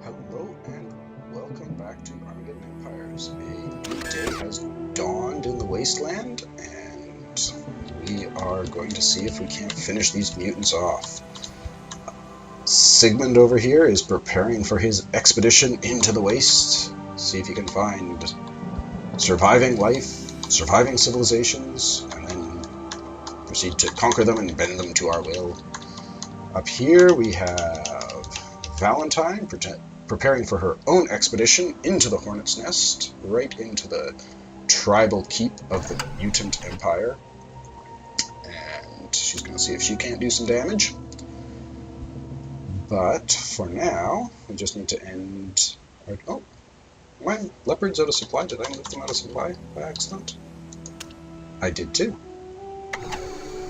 Hello and welcome back to Armageddon Empires. A new day has dawned in the wasteland, and we are going to see if we can't finish these mutants off. Sigmund over here is preparing for his expedition into the waste. See if he can find surviving life, surviving civilizations, and then proceed to conquer them and bend them to our will. Up here we have Valentine preparing for her own expedition into the Hornet's Nest, right into the tribal keep of the Mutant Empire. And she's going to see if she can't do some damage. But for now, we just need to end... Oh, my leopards out of supply? Did I move them out of supply by accident? I did too.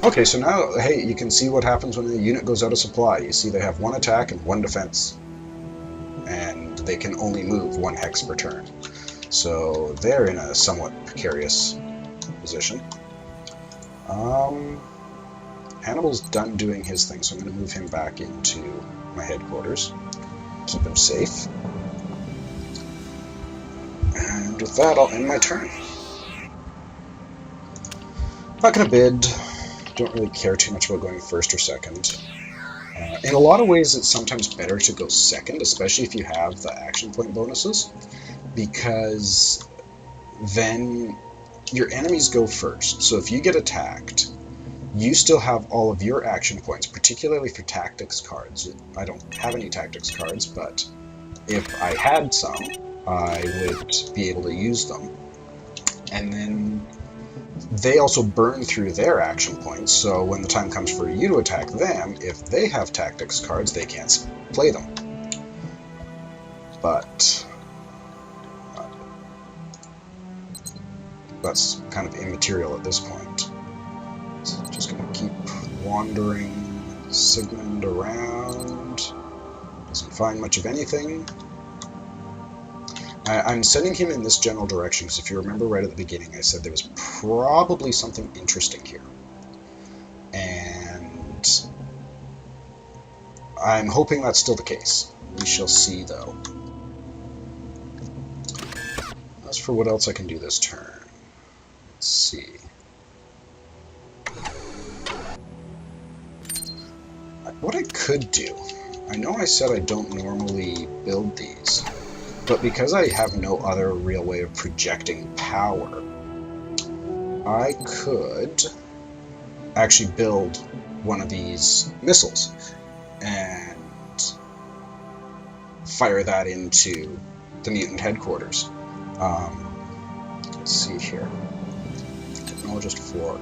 Okay, so now, hey, you can see what happens when a unit goes out of supply. You see they have one attack and one defense. And they can only move one hex per turn. So they're in a somewhat precarious position. Hannibal's done doing his thing, so I'm going to move him back into my headquarters. Keep him safe. And with that, I'll end my turn. Not going to bid. Don't really care too much about going first or second. In a lot of ways, it's sometimes better to go second, especially if you have the action point bonuses, because then your enemies go first. So if you get attacked, you still have all of your action points, particularly for tactics cards. I don't have any tactics cards, but if I had some, I would be able to use them. And then they also burn through their action points, so when the time comes for you to attack them, if they have tactics cards, they can't play them. But that's kind of immaterial at this point. So I'm just going to keep wandering Sigmund around. Doesn't find much of anything. I'm sending him in this general direction because if you remember right at the beginning, I said there was probably something interesting here. And I'm hoping that's still the case. We shall see, though. As for what else I can do this turn, let's see. What I could do, I know I said I don't normally build these, but because I have no other real way of projecting power, I could actually build one of these missiles and fire that into the mutant headquarters. Let's see here. Technologist 4.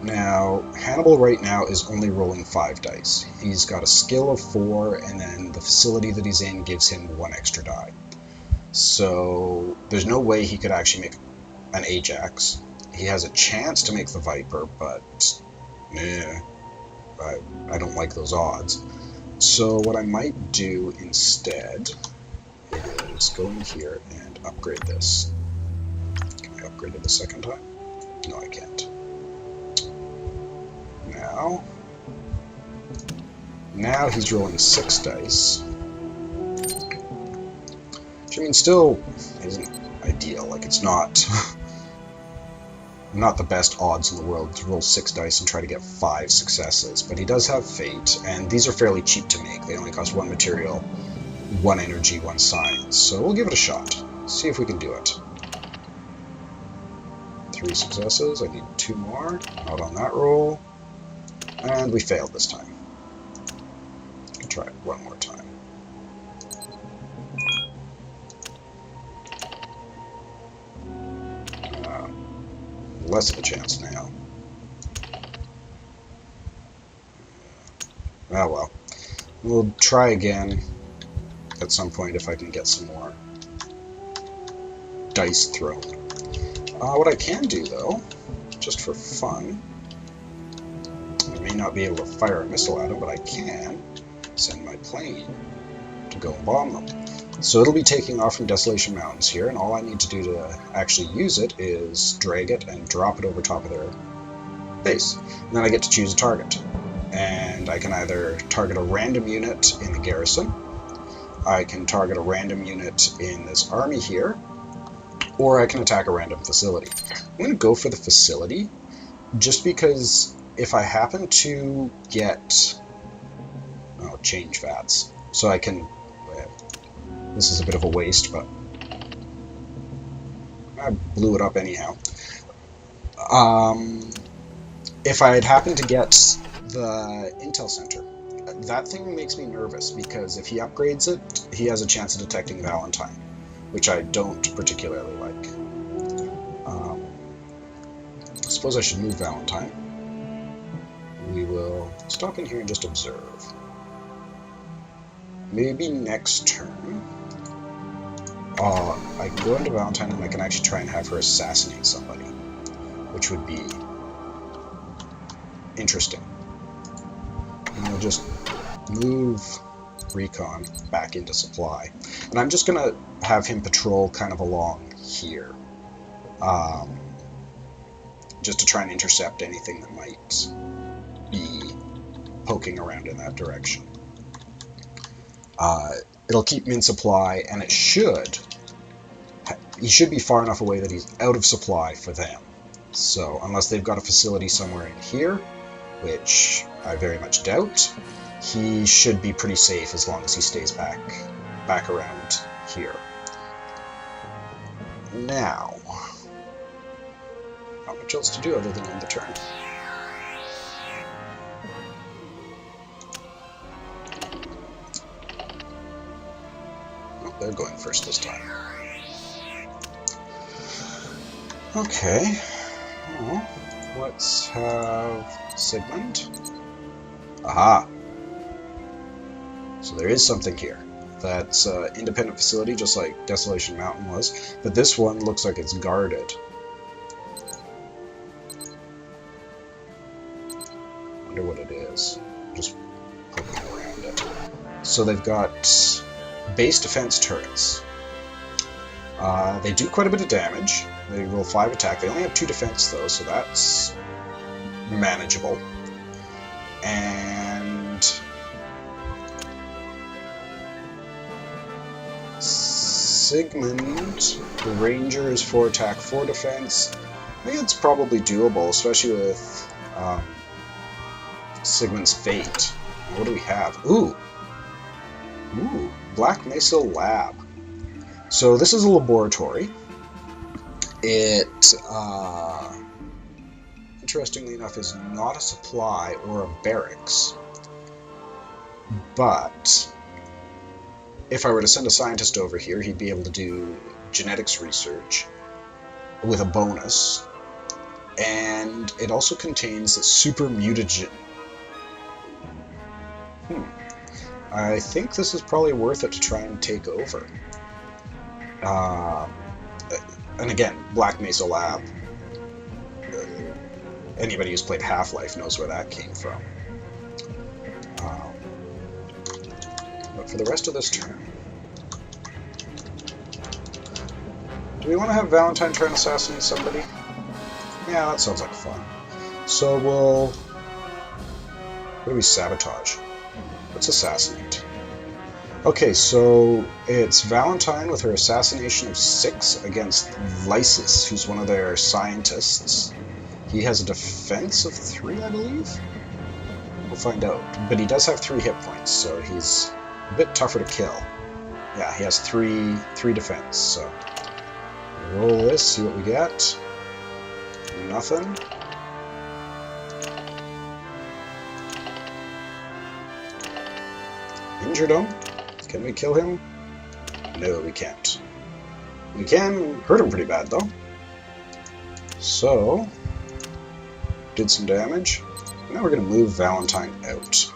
Now, Hannibal right now is only rolling 5 dice. He's got a skill of 4, and then the facility that he's in gives him 1 extra die. So there's no way he could actually make an Ajax. He has a chance to make the Viper, but I don't like those odds. So what I might do instead is go in here and upgrade this. Can I upgrade it the second time? No, I can't. Now he's rolling 6 dice. Which, I mean, still isn't ideal. Like, it's not the best odds in the world to roll 6 dice and try to get 5 successes. But he does have Fate, and these are fairly cheap to make. They only cost 1 material, 1 energy, 1 science. So we'll give it a shot. See if we can do it. 3 successes. I need 2 more. Not on that roll. And we failed this time. I'll try it 1 more time. Less of a chance now. Oh well. We'll try again at some point if I can get some more dice thrown. What I can do, though, just for fun, I may not be able to fire a missile at them, but I can send my plane to go and bomb them. So it'll be taking off from Desolation Mountains here, and all I need to do to actually use it is drag it and drop it over top of their base. And then I get to choose a target. And I can either target a random unit in the garrison, I can target a random unit in this army here, or I can attack a random facility. I'm going to go for the facility, just because if I happen to get... Oh, change VATS. So I can... This is a bit of a waste, but I blew it up anyhow. If I had happened to get the Intel Center, that thing makes me nervous, because if he upgrades it, he has a chance of detecting Valentine, which I don't particularly like. I suppose I should move Valentine. We will stop in here and just observe. Maybe next turn, I can go into Valentine and I can actually try and have her assassinate somebody, which would be interesting. And I'll just move Recon back into supply. And I'm just going to have him patrol kind of along here, just to try and intercept anything that might be poking around in that direction. It'll keep him in supply, and he should be far enough away that he's out of supply for them. So, unless they've got a facility somewhere in here, which I very much doubt, he should be pretty safe as long as he stays back around here. Now, not much else to do other than end the turn. Oh, they're going first this time. Okay, well, let's have Sigmund. Aha! So there is something here. That's an independent facility, just like Desolation Mountain was, but this one looks like it's guarded. Wonder what it is. Just poking around it. So they've got base defense turrets. They do quite a bit of damage. They roll 5 attack. They only have 2 defense though, so that's manageable. And Sigmund, the Ranger, is 4 attack, 4 defense. I think it's probably doable, especially with Sigmund's fate. What do we have? Ooh, Black Mesa Lab. So this is a laboratory. It, interestingly enough, is not a supply or a barracks. But if I were to send a scientist over here, he'd be able to do genetics research with a bonus. And it also contains a super mutagen. I think this is probably worth it to try and take over. And again, Black Mesa Lab. Anybody who's played Half-Life knows where that came from. But for the rest of this turn, do we want to have Valentine try and assassinate somebody? Yeah, that sounds like fun. So we'll... What do we sabotage? Let's assassinate. Okay, so it's Valentine with her assassination of 6 against Lysis, who's one of their scientists. He has a defense of 3, I believe? We'll find out. But he does have 3 hit points, so he's a bit tougher to kill. Yeah, he has 3 defense, so... Roll this, see what we get. Nothing. Injured him. Can we kill him? No, we can't. We can hurt him pretty bad, though. So, did some damage. Now we're going to move Valentine out.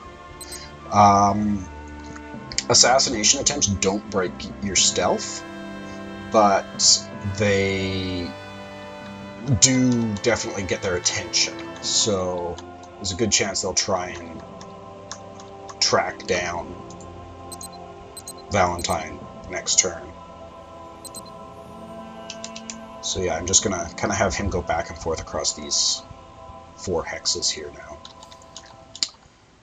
Assassination attempts don't break your stealth, but they do definitely get their attention. So, there's a good chance they'll try and track down Valentine next turn. So yeah, I'm just gonna kind of have him go back and forth across these 4 hexes here now.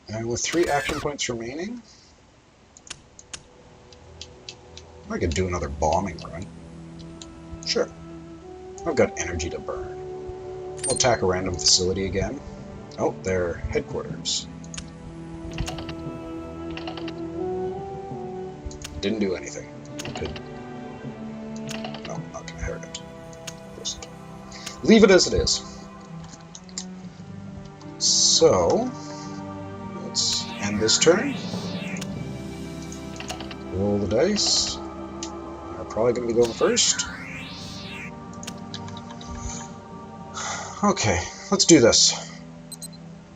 And with 3 action points remaining, I could do another bombing run. Sure. I've got energy to burn. We'll attack a random facility again. Oh, their headquarters. Didn't do anything. Could... No, I'm not going to hurt it. Just leave it as it is. So, let's end this turn. Roll the dice. They're probably going to be going first. Okay, let's do this.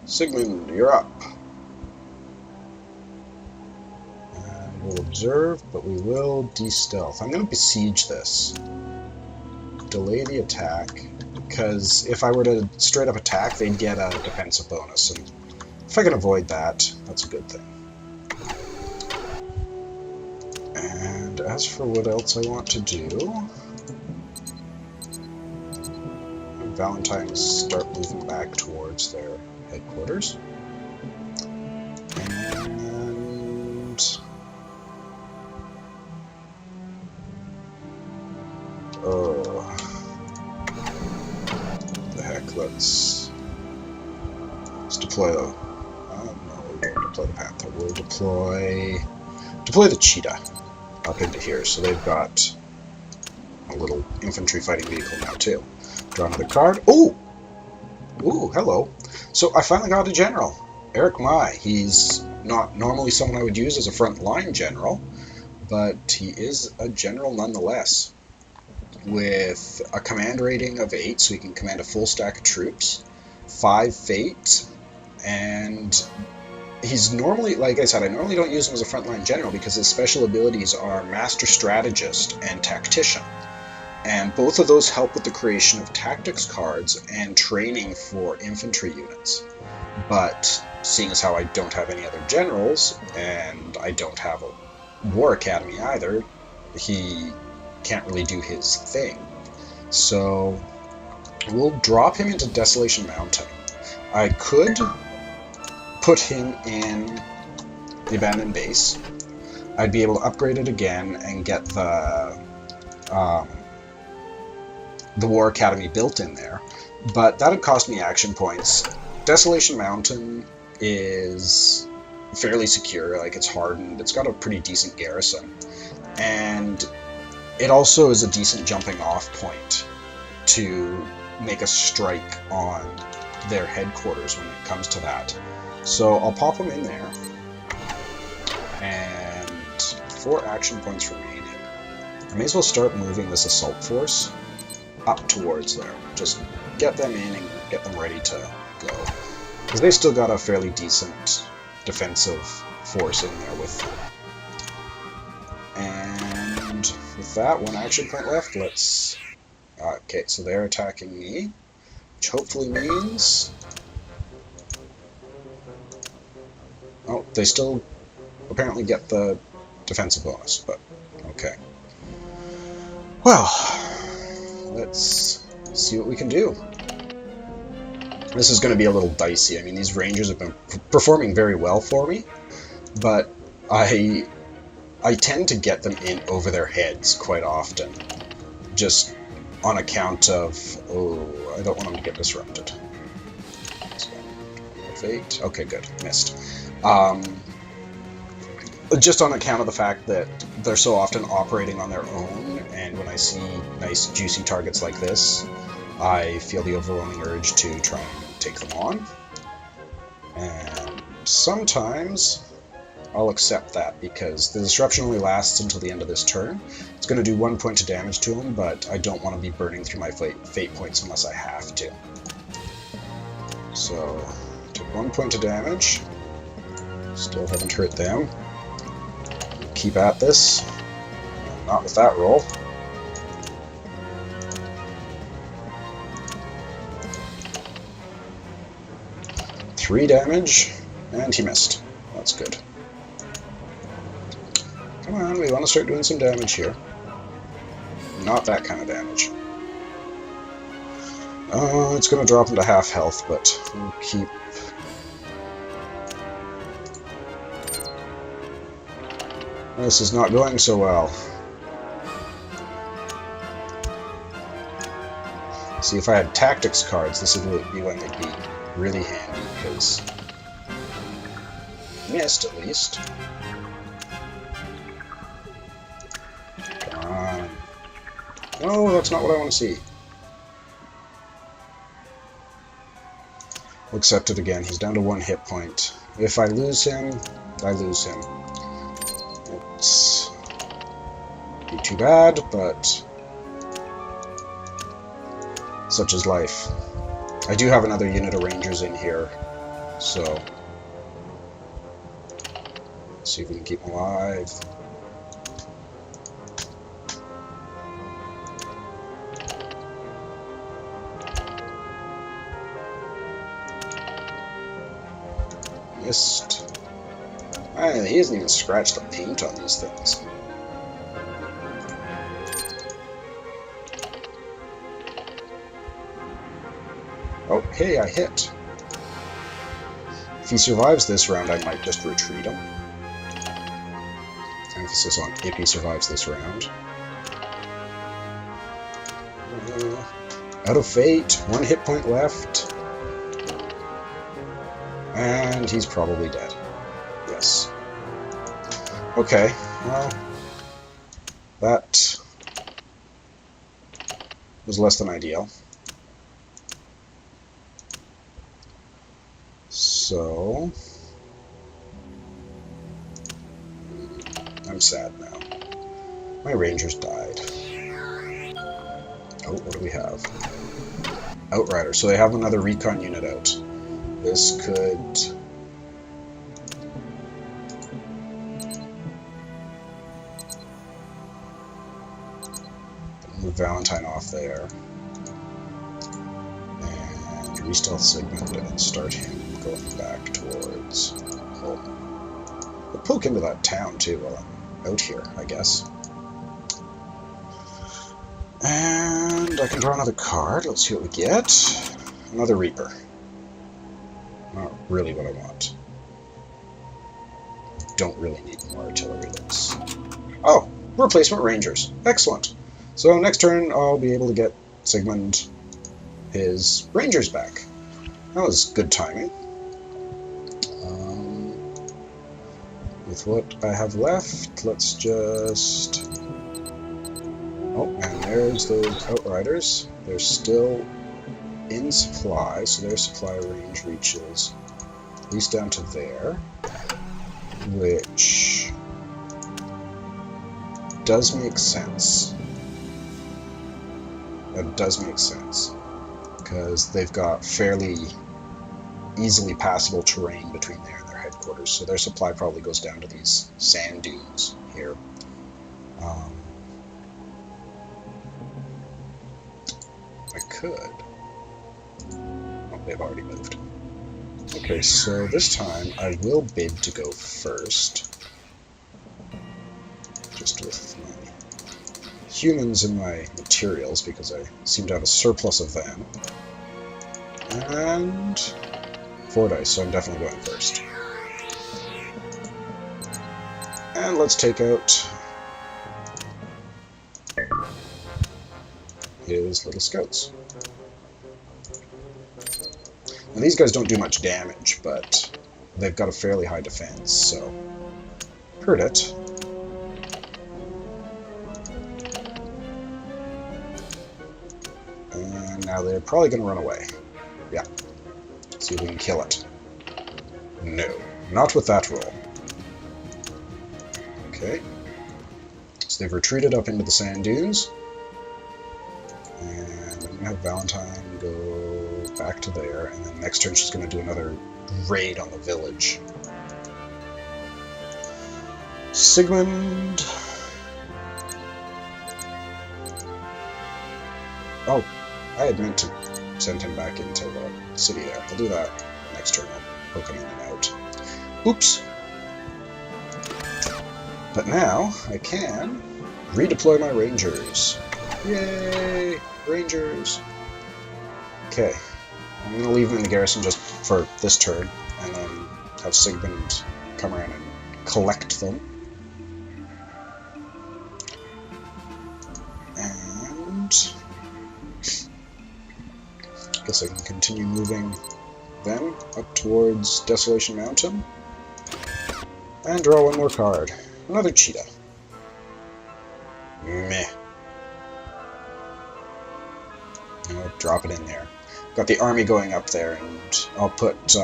Sigmund, you're up. And we'll observe, but we will de-stealth. I'm going to besiege this. Delay the attack, because if I were to straight up attack, they'd get a defensive bonus, and if I can avoid that, that's a good thing. And as for what else I want to do, Valentines start moving back towards their headquarters. And... oh... the heck, let's deploy the... no, we won't deploy the Panther. We'll deploy the Cheetah up into here, so they've got a little infantry fighting vehicle now too. Draw another card. Oh! Ooh, hello. So I finally got a general. Eric Mai. He's not normally someone I would use as a front line general, but he is a general nonetheless. With a command rating of 8, so he can command a full stack of troops, 5 fate, and he's normally, like I said, I normally don't use him as a frontline general because his special abilities are Master Strategist and Tactician. And both of those help with the creation of tactics cards and training for infantry units. But seeing as how I don't have any other generals, and I don't have a War Academy either, he can't really do his thing. So we'll drop him into Desolation Mountain. I could put him in the Abandoned Base. I'd be able to upgrade it again and get the War Academy built in there, but that would cost me action points. Desolation Mountain is fairly secure, like it's hardened, it's got a pretty decent garrison, and it also is a decent jumping off point to make a strike on their headquarters when it comes to that. So I'll pop them in there, and 4 action points remaining. I may as well start moving this assault force up towards there. Just get them in and get them ready to go. Because they still got a fairly decent defensive force in there with them. And with that, 1 action point left, let's... okay, so they're attacking me, which hopefully means... oh, they still apparently get the defensive bonus, but okay. Well, let's see what we can do. This is going to be a little dicey. I mean, these Rangers have been performing very well for me, but I tend to get them in over their heads quite often, just on account of, oh, I don't want them to get disrupted. Fate. Okay, good. Missed. Just on account of the fact that they're so often operating on their own, and when I see nice juicy targets like this, I feel the overwhelming urge to try and take them on. And sometimes I'll accept that, because the disruption only lasts until the end of this turn. It's going to do 1 point of damage to him, but I don't want to be burning through my fate points unless I have to. So, took 1 point of damage. Still haven't hurt them. Keep at this. Not with that roll. Three damage, and he missed. That's good. Come on, we want to start doing some damage here. Not that kind of damage. It's going to drop him to half health, but we'll keep... this is not going so well. See, if I had tactics cards, this would be when they'd be really handy, because... Missed, at least. Come on. No, that's not what I want to see. We'll accept it again. He's down to 1 hit point. If I lose him, I lose him. It's be too bad, but such is life. I do have another unit of Rangers in here, so let's see if we can keep him alive. Missed. He hasn't even scratched the paint on these things. Oh, hey, I hit. If he survives this round, I might just retreat him. Emphasis on if he survives this round. Out of fate, 1 hit point left. And he's probably dead. Yes. Okay, well, that was less than ideal. So, I'm sad now. My Rangers died. Oh, what do we have? Outrider. So they have another recon unit out. This could... move Valentine off there. And re-stealth Sigmund and start him going back towards home. We'll poke into that town too while I'm out here, I guess. And I can draw another card. Let's see what we get. Another Reaper. Not really what I want. Don't really need more artillery. Oh, replacement Rangers. Excellent. So next turn I'll be able to get Sigmund his Rangers back. That was good timing. With what I have left, let's just... Oh, and there's those Outriders. They're still in supply, so their supply range reaches at least down to there, which does make sense. That does make sense, because they've got fairly easily passable terrain between there and their headquarters, so their supply probably goes down to these sand dunes here. I could. Oh, they've already moved. Okay, so this time I will bid to go first. Just with my humans and my materials, because I seem to have a surplus of them. And 4 dice, so I'm definitely going first. And let's take out his little scouts. And these guys don't do much damage, but they've got a fairly high defense, so hurt it. And now they're probably going to run away. Yeah. See if we can kill it. No, not with that roll. Okay. So they've retreated up into the sand dunes. And I'm going to have Valentine go back to there, and then next turn she's going to do another raid on the village. Sigmund... Oh, I had meant to send him back into the city there. I'll do that next turn. I'll poke him in and out. Oops! But now, I can redeploy my Rangers. Yay! Rangers! Okay. I'm going to leave them in the garrison just for this turn, and then have Sigmund come around and collect them. And Guess I can continue moving then up towards Desolation Mountain. And draw one more card. Another cheetah. Meh. I'll drop it in there. Got the army going up there, and I'll put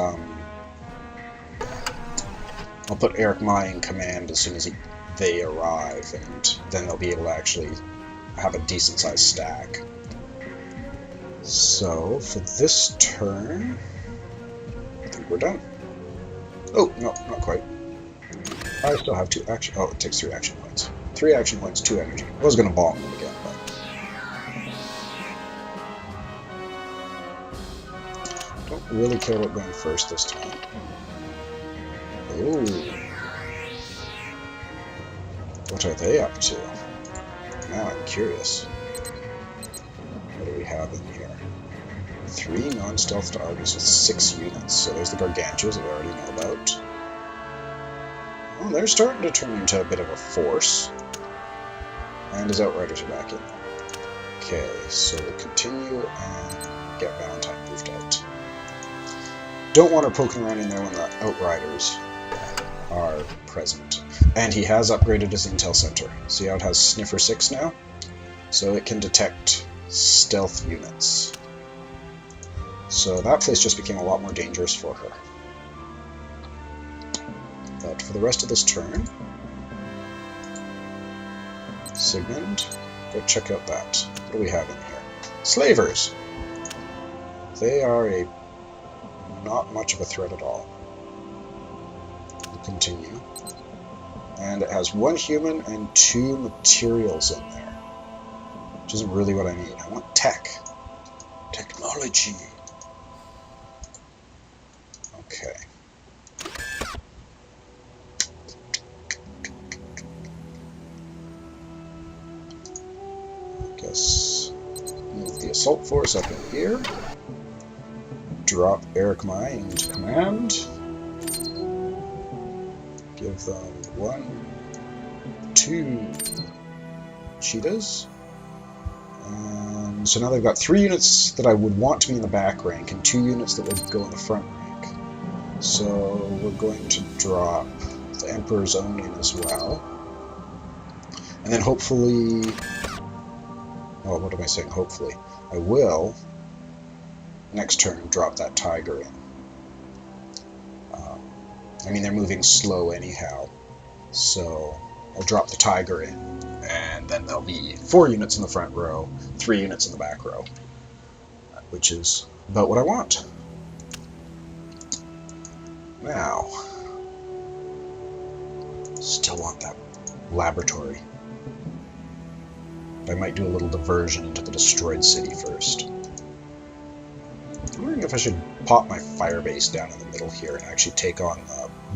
Eric Mai in command as soon as they arrive, and then they'll be able to actually have a decent-sized stack. So, for this turn, I think we're done. Oh, no, not quite. I still have 2 action... Oh, it takes 3 action points. 3 action points, 2 energy. I was going to bomb them again, but... don't really care about going first this time. Ooh. What are they up to? Now I'm curious. What do we have in here? 3 non-stealth targets with 6 units. So there's the Gargantuas that we already know about. Well, they're starting to turn into a bit of a force. And his Outriders are back in. Okay, so we'll continue and get Valentine moved out. Don't want her poking around in there when the Outriders are present. And he has upgraded his Intel Center. See how it has Sniffer 6 now? So it can detect stealth units. So that place just became a lot more dangerous for her. But for the rest of this turn, Sigmund, go check out that. What do we have in here? Slavers! They are not much of a threat at all. We'll continue. And it has 1 human and 2 materials in there. Which isn't really what I need. I want tech. Technology. Okay. Guess move the assault force up in here. Drop Eric Mai into command. Give them 1, 2 cheetahs. And so now they've got 3 units that I would want to be in the back rank and 2 units that would go in the front rank. So we're going to drop the Emperor's Own in as well. And then hopefully... oh, what am I saying? Hopefully. I will, next turn, drop that Tiger in. I mean, they're moving slow anyhow. So I'll drop the Tiger in. And then there'll be 4 units in the front row, 3 units in the back row. Which is about what I want. Now, still want that laboratory. I might do a little diversion into the destroyed city first. I'm wondering if I should pop my fire base down in the middle here and actually take on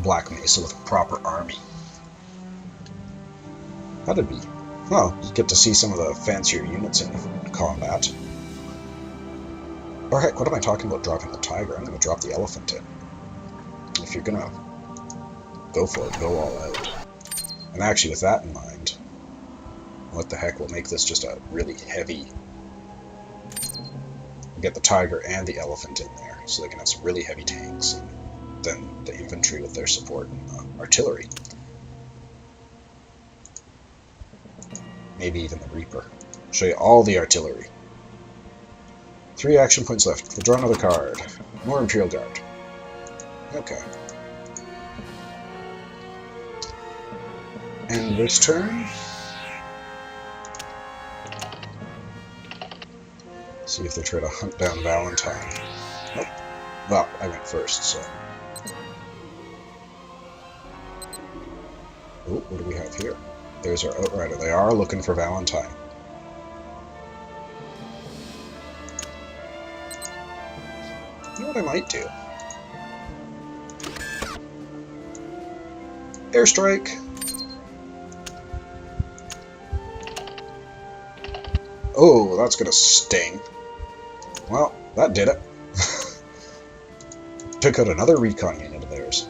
Black Mesa with a proper army. That'd be... well, you get to see some of the fancier units in combat. Or heck, what am I talking about dropping the Tiger? I'm going to drop the Elephant in. If you're going to go for it, go all out. And actually, with that in mind, what the heck, we'll make this just a really heavy... we'll get the Tiger and the Elephant in there, so they can have some really heavy tanks, and then the infantry with their support and artillery. Maybe even the Reaper. Show you all the artillery. 3 action points left. We'll draw another card. More Imperial Guard. Okay. And this turn... see if they try to hunt down Valentine. Nope. Well, I went first, so... oh, what do we have here? There's our Outrider. They are looking for Valentine. You know what I might do? Airstrike! Oh, that's gonna sting. Well, that did it. Took out another recon unit of theirs.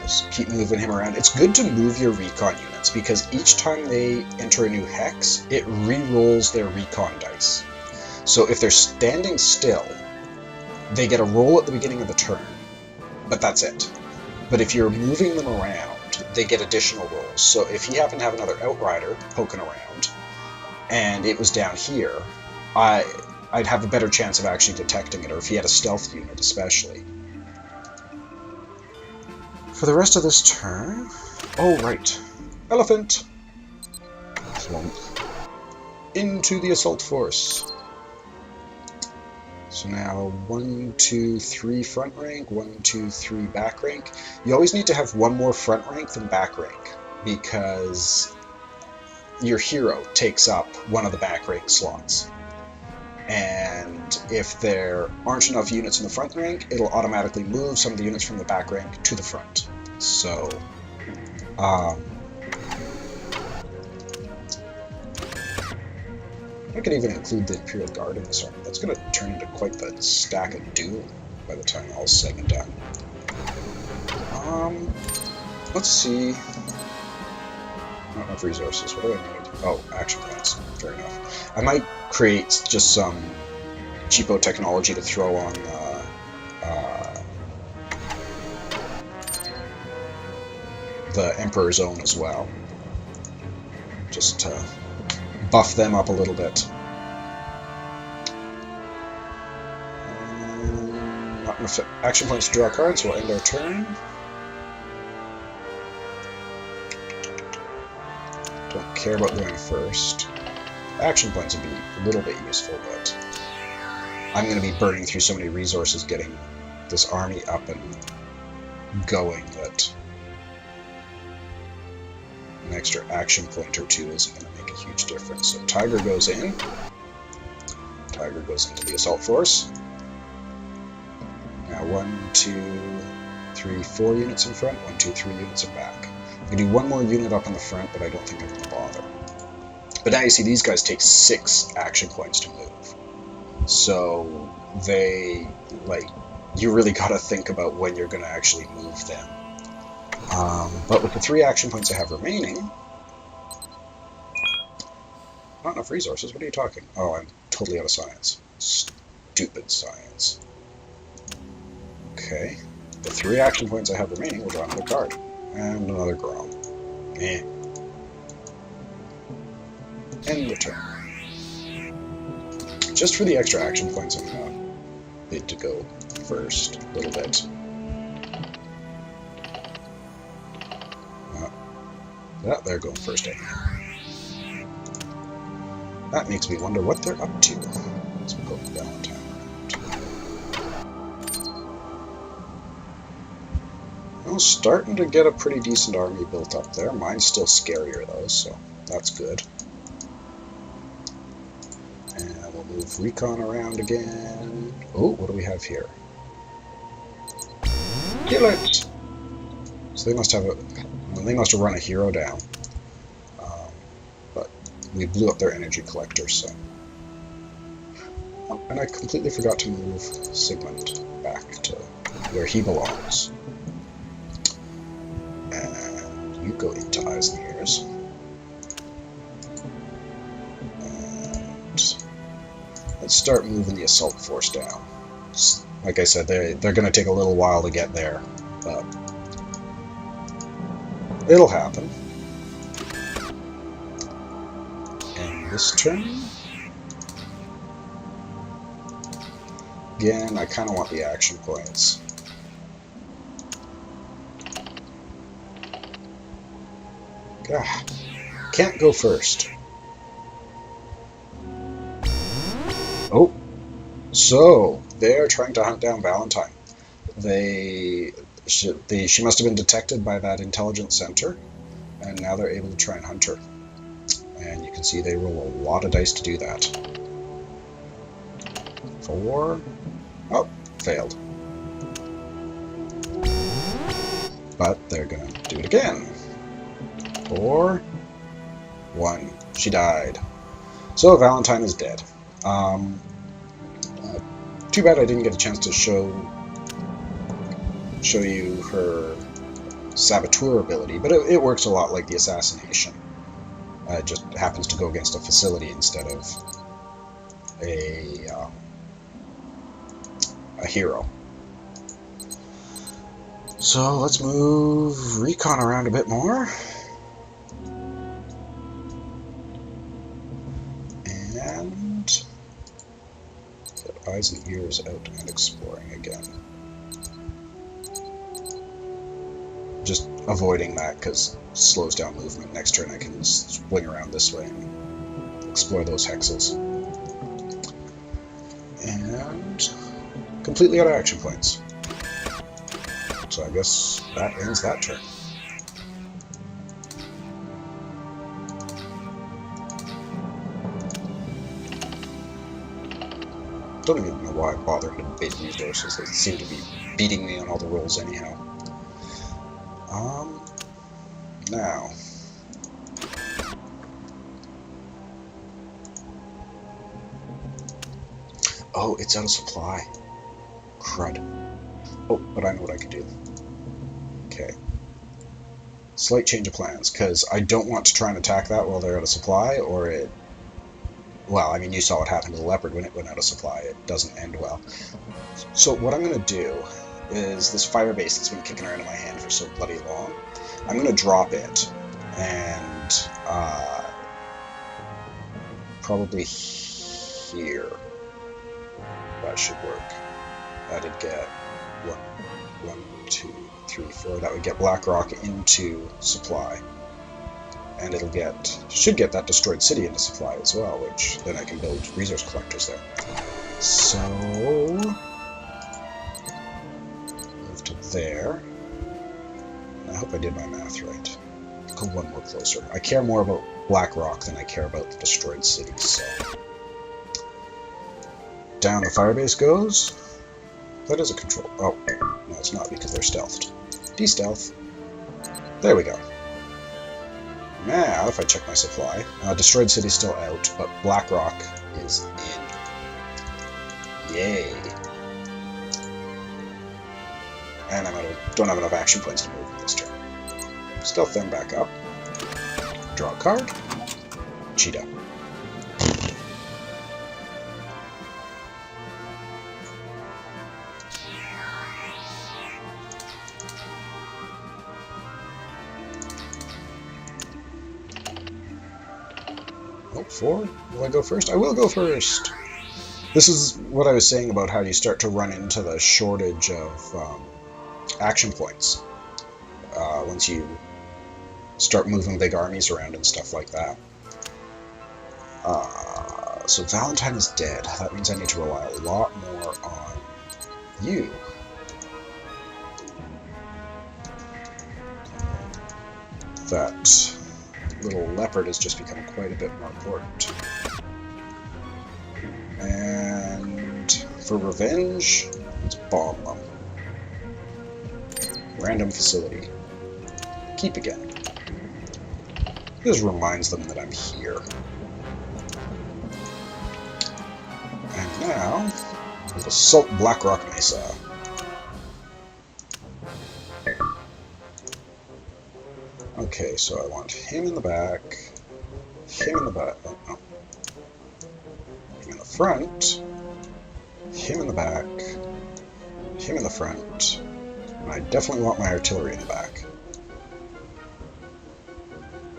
Just keep moving him around. It's good to move your recon units, because each time they enter a new hex, it re-rolls their recon dice. So if they're standing still, they get a roll at the beginning of the turn, but that's it. But if you're moving them around, they get additional rolls. So if you happen to have another Outrider poking around, and it was down here, I'd have a better chance of actually detecting it, or if he had a stealth unit especially. For the rest of this turn... Oh, right. Elephant! Slump. Into the assault force. So now 1, 2, 3 front rank, 1, 2, 3 back rank. You always need to have one more front rank than back rank, because your hero takes up one of the back rank slots. And if there aren't enough units in the front rank, it'll automatically move some of the units from the back rank to the front. So, I could even include the Imperial Guard in this army. That's going to turn into quite the stack of doom by the time all's said and done. Let's see. Not enough resources. What do I need? Oh, action points. Fair enough. I might create just some cheapo technology to throw on the Emperor's Own as well. Just to buff them up a little bit. Not enough action points to draw cards, so we'll end our turn. Don't care about going first. Action points would be a little bit useful, but I'm going to be burning through so many resources getting this army up and going that an extra action point or two isn't going to make a huge difference. So Tiger goes in. Tiger goes into the assault force. Now 1, 2, 3, 4 units in front, 1, 2, 3 units in back. I can do one more unit up in the front, but I don't think I'm going to bother. But now you see these guys take 6 action points to move. So they, you really got to think about when you're going to actually move them. But with the 3 action points I have remaining, not enough resources, what are you talking? Oh, I'm totally out of science. Stupid science. Okay, the 3 action points I have remaining will draw another card. And another Grom. Eh. End the turn. Just for the extra action points, I'm gonna bid to go first a little bit. Yeah, they're going first anyhow. That makes me wonder what they're up to. Let's go Valentine. Well, starting to get a pretty decent army built up there. Mine's still scarier though, so that's good. And we'll move Recon around again. Oh, what do we have here? Kill it! So they must have they must have run a hero down. But we blew up their energy collector, so. Oh, and I completely forgot to move Sigmund back to where he belongs. And you go into Eyes and Ears. And let's start moving the assault force down. Like I said, they're going to take a little while to get there, but it'll happen. And this turn, again, I kind of want the action points. God, can't go first. Oh, so they're trying to hunt down Valentine. She must have been detected by that intelligence center, and now they're able to try and hunt her. And you can see they roll a lot of dice to do that. 4. Oh, failed. But they're gonna do it again. 4. 1. She died. So Valentine is dead. Too bad I didn't get a chance to show you her saboteur ability, but it works a lot like the assassination. It just happens to go against a facility instead of a hero. So let's move recon around a bit more. And get eyes and ears out and exploring again. Just avoiding that because it slows down movement. Next turn I can swing around this way and explore those hexes. And completely out of action points. So I guess that ends that turn. Don't even know why I bothered to bid resources. They seem to be beating me on all the rolls anyhow. Now. Oh, it's out of supply. Crud. Oh, but I know what I could do. Okay. Slight change of plans, because I don't want to try and attack that while they're out of supply, or it... Well, I mean, you saw what happened to the leopard when it went out of supply. It doesn't end well. So what I'm going to do is this fire base that's been kicking around in my hand for so bloody long, I'm going to drop it, and probably here. That should work. That'd get 1, 2, 3, 4. That would get Blackrock into supply. And it'll should get that destroyed city into supply as well, which then I can build resource collectors there. So move to there. I hope I did my math right. Go one more closer. I care more about Blackrock than I care about the destroyed cities. So down the firebase goes. That is a control. Oh, no, it's not because they're stealthed. De-stealth. There we go. Now, if I check my supply, destroyed city's still out, but Blackrock is in. Yay! And don't have enough action points to move this turn. Stealth them back up. Draw a card. Cheetah. Oh, 4? Will I go first? I will go first! This is what I was saying about how you start to run into the shortage of action points once you start moving big armies around and stuff like that. So Valentine is dead. That means I need to rely a lot more on you. That little leopard has just become quite a bit more important. And for revenge, let's bomb them. Random facility. Keep again. This reminds them that I'm here. And now, we'll assault Blackrock Mesa. Okay, so I want him in the back, him in the back, oh, him in the front, him in the back, him in the front, and I definitely want my artillery in the back.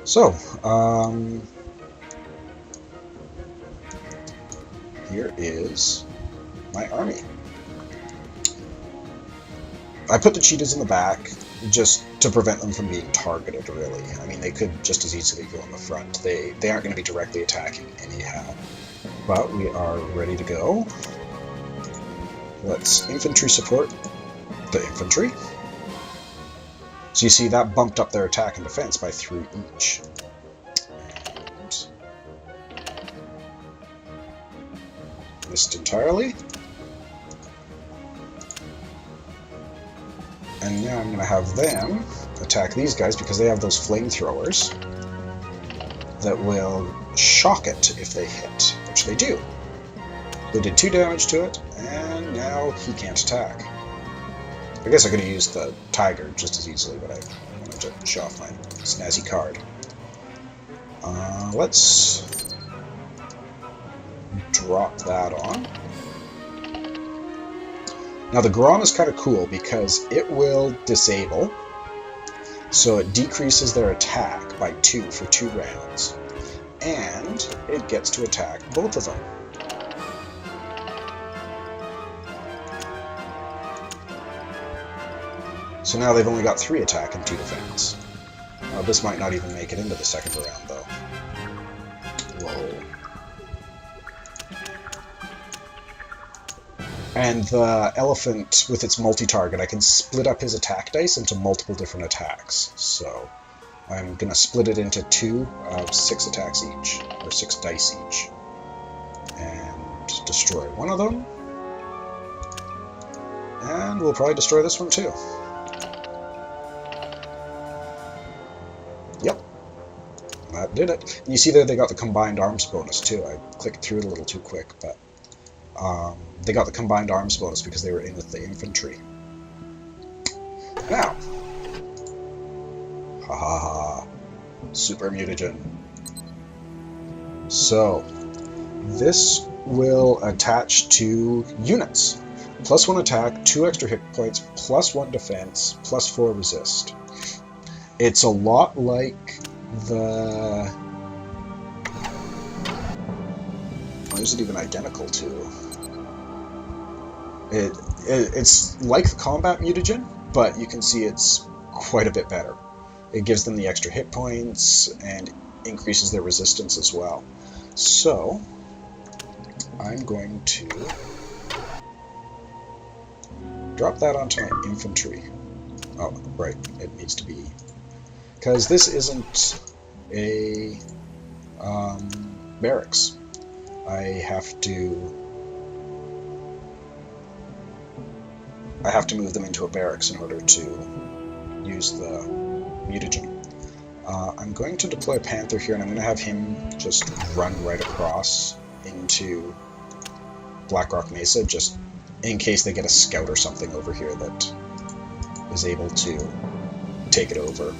So, here is my army. I put the cheetahs in the back just to prevent them from being targeted, really. I mean, they could just as easily go in the front. They aren't going to be directly attacking anyhow. But we are ready to go. Let's infantry support the infantry. So you see, that bumped up their attack and defense by 3 each. And missed entirely. And now I'm going to have them attack these guys because they have those flamethrowers that will shock it if they hit, which they do. They did 2 damage to it, and now he can't attack. I guess I could have used the tiger just as easily, but I wanted to show off my snazzy card. Let's drop that on. Now the Grom is kind of cool because it will disable, so it decreases their attack by 2 for 2 rounds, and it gets to attack both of them. So now they've only got 3 attack and 2 defense. Now this might not even make it into the second round though. Whoa. And the elephant, with its multi-target, I can split up his attack dice into multiple different attacks. So I'm going to split it into 2 of 6 attacks each, or 6 dice each. And destroy one of them. And we'll probably destroy this one too. Yep. That did it. And you see there they got the combined arms bonus too. I clicked through it a little too quick, but they got the combined arms bonus because they were in with the infantry. Now, ha ha ha, super mutagen. So, this will attach to units. +1 attack, 2 extra hit points, +1 defense, +4 resist. It's a lot like the... Why is it even identical to? It's like the combat mutagen, but you can see it's quite a bit better. It gives them the extra hit points and increases their resistance as well. So, I'm going to drop that onto my infantry. Oh, right, it needs to be... Because this isn't a barracks. I have to move them into a barracks in order to use the mutagen. I'm going to deploy a Panther here, and I'm going to have him just run right across into Blackrock Mesa, just in case they get a scout or something over here that is able to take it over.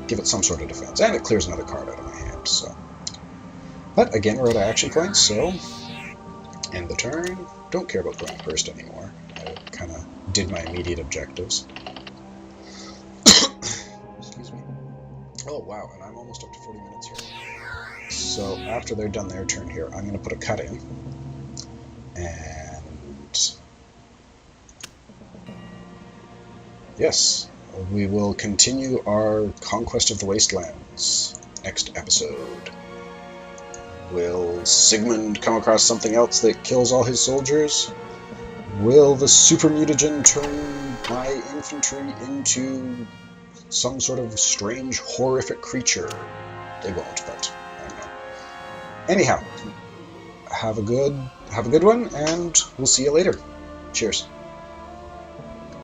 Give it some sort of defense, and it clears another card out of my hand. So, but again, we're out of action points, so end the turn. Don't care about going first anymore. I kind of did my immediate objectives. Excuse me. Oh wow, and I'm almost up to 40 minutes here. So after they're done their turn here, I'm going to put a cut in, and yes. We will continue our Conquest of the Wastelands next episode. Will Sigmund come across something else that kills all his soldiers? Will the super mutagen turn my infantry into some sort of strange, horrific creature? They won't, but I don't know. Anyhow, have a good one, and we'll see you later. Cheers.